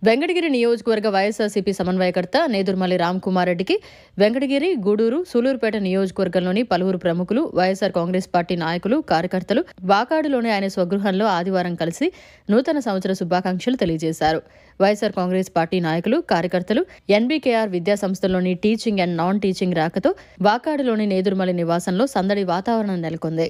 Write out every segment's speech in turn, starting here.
వెంకటగిరి నియోజకవర్గ వైఎస్ఆర్సీపీ సమన్వయకర్త నేదుర్మల్లి రామ్కుమార్ రెడ్డికి వెంకటగిరి, గూడూరు, సూలూరుపేట నియోజకవర్గంలోని పలువురు ప్రముఖులు, వైఎస్ఆర్ కాంగ్రెస్ పార్టీ నాయకులు, కార్యకర్తలు వాకాడులోని ఆయన స్వగృహంలో ఆదివారం కలిసి నూతన సంవత్సర శుభాకాంక్షలు తెలియజేశారు. వైఎస్ఆర్ కాంగ్రెస్ పార్టీ నాయకులు, కార్యకర్తలు ఎన్బీకేఆర్ విద్యా సంస్థల్లోని టీచింగ్ అండ్ నాన్ టీచింగ్ రాకతో వాకాడులోని నేదుర్మల్లి నివాసంలో సందడి వాతావరణం నెలకొంది.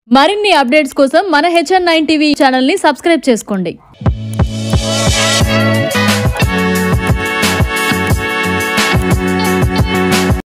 మరిన్ని అప్డేట్స్ కోసం మన HN9 టీవీ ఛానల్ ని సబ్స్క్రైబ్ చేసుకోండి.